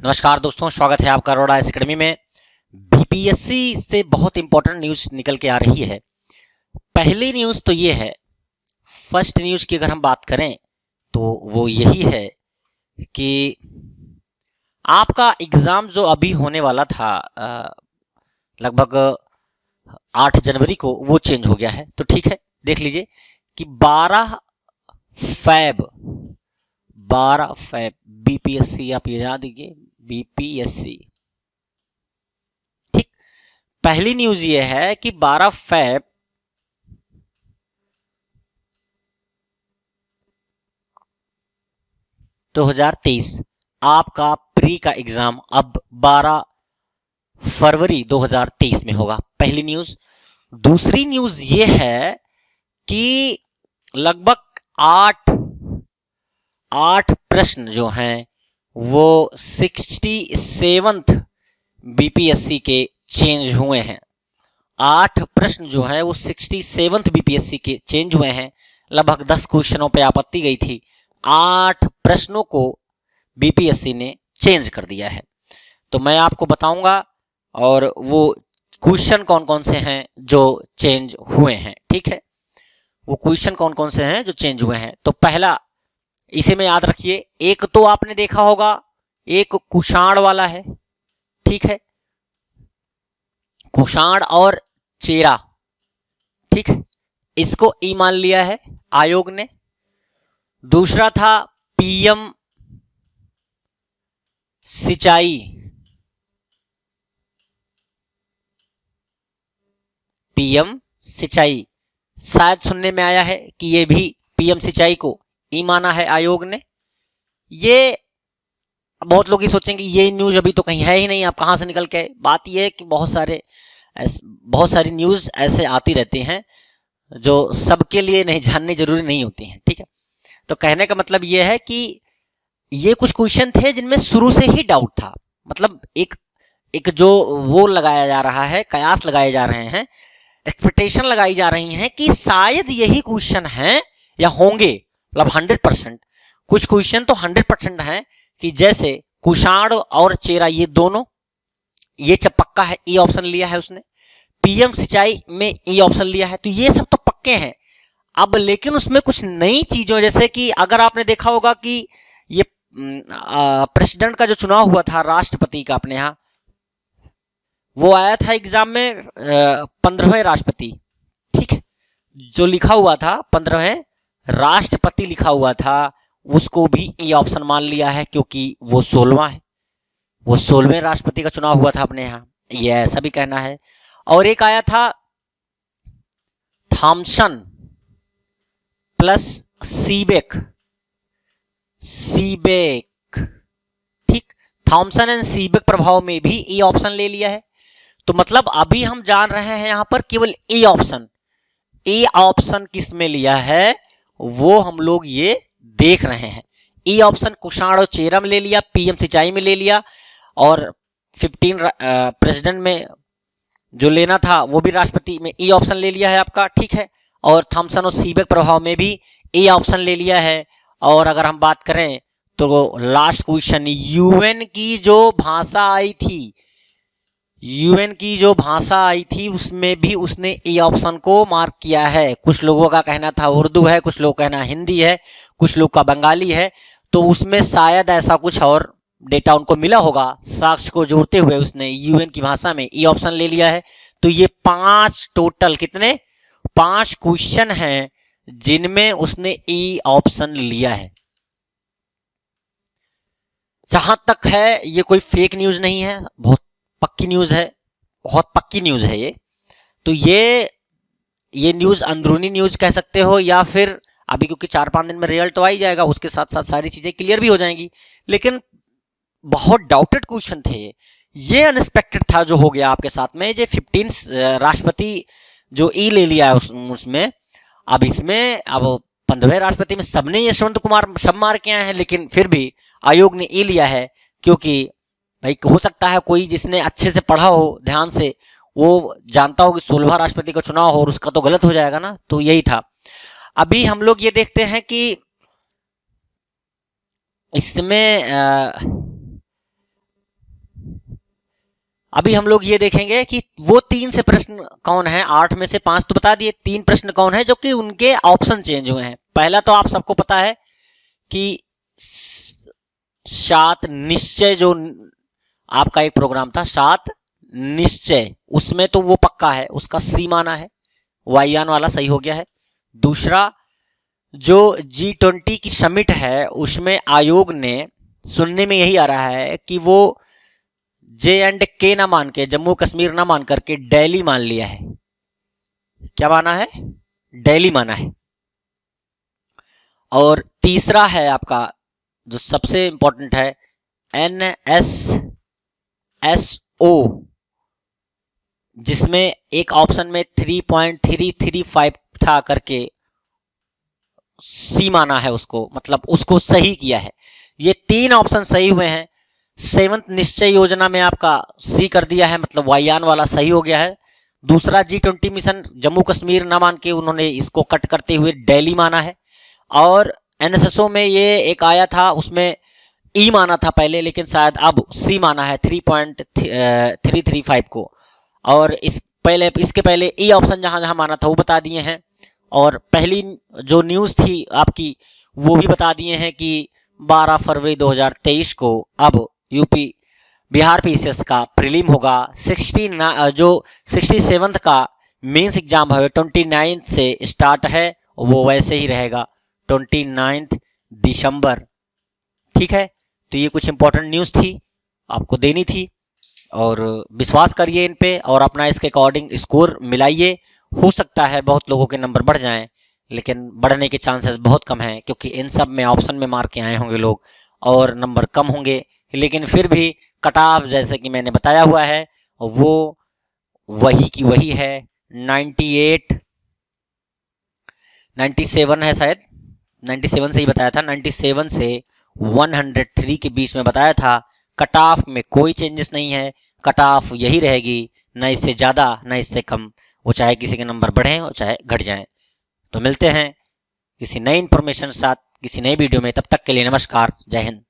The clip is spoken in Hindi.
नमस्कार दोस्तों, स्वागत है आपका अरोड़ा आईएएस एकेडमी में। बीपीएससी से बहुत इंपॉर्टेंट न्यूज़ निकल के आ रही है। पहली न्यूज़ तो ये है, फर्स्ट न्यूज़ की अगर हम बात करें तो वो यही है कि आपका एग्ज़ाम जो अभी होने वाला था लगभग 8 जनवरी को, वो चेंज हो गया है। तो ठीक है, देख लीजिए कि 12 फैब बीपीएससी, आप ये याद दीजिए, बीपीएससी। ठीक, पहली न्यूज ये है कि 12 फैब 2023 आपका प्री का एग्जाम अब 12 फरवरी 2023 में होगा। पहली न्यूज। दूसरी न्यूज ये है कि लगभग 8 प्रश्न जो हैं वो 67th बीपीएससी के चेंज हुए हैं। 8 प्रश्न जो है वो 67th बीपीएससी के चेंज हुए हैं। लगभग 10 क्वेश्चनों पे आपत्ति गई थी, 8 प्रश्नों को बीपीएससी ने चेंज कर दिया है। तो मैं आपको बताऊंगा और वो क्वेश्चन कौन कौन से हैं जो चेंज हुए हैं। ठीक है, वो क्वेश्चन कौन कौन से हैं जो चेंज हुए हैं। तो पहला, इसे में याद रखिए, एक तो आपने देखा होगा, एक कुषाण वाला है। ठीक है, कुषाण और चेरा। ठीक है, इसको ई मान लिया है आयोग ने। दूसरा था पीएम सिंचाई, पीएम सिंचाई शायद सुनने में आया है कि ये भी पीएम सिंचाई को ई माना है आयोग ने। ये बहुत लोग ये सोचेंगे ये न्यूज अभी तो कहीं है ही नहीं, आप कहां से निकल के। बात ये है कि बहुत सारी न्यूज ऐसे आती रहती हैं जो सबके लिए नहीं जाननी जरूरी नहीं होती हैं। ठीक है, तो कहने का मतलब ये है कि ये कुछ क्वेश्चन थे जिनमें शुरू से ही डाउट था। मतलब एक जो वो लगाया जा रहा है, कयास लगाए जा रहे हैं, एक्सपेक्टेशन लगाई जा रही हैं कि शायद यही क्वेश्चन हैं या होंगे। मतलब 100%, कुछ क्वेश्चन तो 100% हैं कि जैसे कुषाण और चेरा, ये दोनों, ये पक्का है, ई ऑप्शन लिया है उसने। पीएम सिंचाई में ई ऑप्शन लिया है, तो ये सब तो पक्के हैं। अब लेकिन उसमें कुछ नई चीजों, जैसे कि अगर आपने देखा होगा कि ये प्रेसिडेंट का जो चुनाव हुआ था, राष्ट्रपति का अपने यहाँ, वो आया था एग्जाम में 15वें राष्ट्रपति। ठीक है, जो लिखा हुआ था 15वें राष्ट्रपति लिखा हुआ था, उसको भी ई ऑप्शन मान लिया है क्योंकि वो 16वां है। वो 16वें राष्ट्रपति का चुनाव हुआ था अपने यहाँ, ये ऐसा भी कहना है। और एक आया था थॉमसन प्लस सीबेक। ठीक, थॉमसन एंड सीबेक प्रभाव में भी ई ऑप्शन ले लिया है। तो मतलब अभी हम जान रहे हैं यहां पर केवल ई ऑप्शन। ई ऑप्शन किस में लिया है वो हम लोग ये देख रहे हैं। ई ऑप्शन कुषाण और चेरा में ले लिया, पीएम सिंचाई में ले लिया, और 15 प्रेसिडेंट में जो लेना था वो भी राष्ट्रपति में ई ऑप्शन ले लिया है आपका। ठीक है, और थॉमसन और सीबेक प्रभाव में भी ई ऑप्शन ले लिया है। और अगर हम बात करें तो लास्ट क्वेश्चन, यूएन की जो भाषा आई थी उसमें भी उसने ई ऑप्शन को मार्क किया है। कुछ लोगों का कहना था उर्दू है, कुछ लोग कहना हिंदी है, कुछ लोग का बंगाली है। तो उसमें शायद ऐसा कुछ और डेटा उनको मिला होगा, साक्ष्य को जोड़ते हुए उसने यूएन की भाषा में ई ऑप्शन ले लिया है। तो ये 5 टोटल, कितने, 5 क्वेश्चन हैं जिनमें उसने ई ऑप्शन लिया है। जहां तक है ये कोई फेक न्यूज नहीं है, बहुत पक्की न्यूज है, बहुत पक्की न्यूज है ये। तो ये न्यूज अंदरूनी न्यूज कह सकते हो, या फिर अभी क्योंकि 4-5 दिन में रिजल्ट तो आ ही जाएगा, उसके साथ साथ सारी चीजें क्लियर भी हो जाएंगी। लेकिन बहुत डाउटेड क्वेश्चन थे ये अनएक्सपेक्टेड था जो हो गया आपके साथ में। ये 15 राष्ट्रपति जो ई ले लिया है उसमें, अब इसमें अब 15वें राष्ट्रपति में सबने यशवंत कुमार सब मार के आए हैं, लेकिन फिर भी आयोग ने ई लिया है क्योंकि भाई हो सकता है कोई जिसने अच्छे से पढ़ा हो ध्यान से, वो जानता हो कि 16वां राष्ट्रपति का चुनाव हो और उसका तो गलत हो जाएगा ना। तो यही था। अभी हम लोग ये देखते हैं कि इसमें अभी हम लोग ये देखेंगे कि वो 3 से प्रश्न कौन है, 8 में से 5 तो बता दिए, 3 प्रश्न कौन है जो कि उनके ऑप्शन चेंज हुए हैं। पहला तो आप सबको पता है कि 7 निश्चय जो आपका एक प्रोग्राम था 7 निश्चय, उसमें तो वो पक्का है, उसका सी माना है, वायुयान वाला सही हो गया है। दूसरा जो G20 की समिट है उसमें आयोग ने, सुनने में यही आ रहा है कि वो J&K ना मान के, जम्मू कश्मीर ना मान करके दिल्ली मान लिया है। क्या माना है? दिल्ली माना है। और तीसरा है आपका जो सबसे इंपॉर्टेंट है NSSO, जिसमें एक ऑप्शन में 3.335 था करके सी माना है उसको, मतलब उसको सही किया है। ये 3 ऑप्शन सही हुए हैं। 7th निश्चय योजना में आपका सी कर दिया है, मतलब वायुयान वाला सही हो गया है। दूसरा G20 मिशन जम्मू कश्मीर ना मान के उन्होंने इसको कट करते हुए दिल्ली माना है। और NSSO में ये एक आया था, उसमें ई माना था पहले, लेकिन शायद अब सी माना है 3.335 को। और इसके पहले ई ऑप्शन जहां जहां माना था वो बता दिए हैं। और पहली जो न्यूज़ थी आपकी वो भी बता दिए हैं कि 12 फरवरी 2023 को अब यूपी बिहार PCS का प्रीलिम होगा। 67th का मेंस एग्जाम है 29 से स्टार्ट है, वो वैसे ही रहेगा 29 दिसंबर। ठीक है, तो ये कुछ इंपॉर्टेंट न्यूज़ थी, आपको देनी थी, और विश्वास करिए इन पे और अपना इसके अकॉर्डिंग स्कोर मिलाइए। हो सकता है बहुत लोगों के नंबर बढ़ जाएं, लेकिन बढ़ने के चांसेस बहुत कम हैं, क्योंकि इन सब में ऑप्शन में मार के आए होंगे लोग और नंबर कम होंगे। लेकिन फिर भी कट ऑफ जैसे कि मैंने बताया हुआ है वो वही की वही है। 97 है शायद, 97 से ही बताया था, 97 से 103 के बीच में बताया था। कट ऑफ में कोई चेंजेस नहीं है, कट ऑफ यही रहेगी, न इससे ज़्यादा न इससे कम। वो चाहे किसी के नंबर बढ़ें और चाहे घट जाएं। तो मिलते हैं किसी नई इन्फॉर्मेशन के साथ किसी नई वीडियो में, तब तक के लिए नमस्कार, जय हिंद।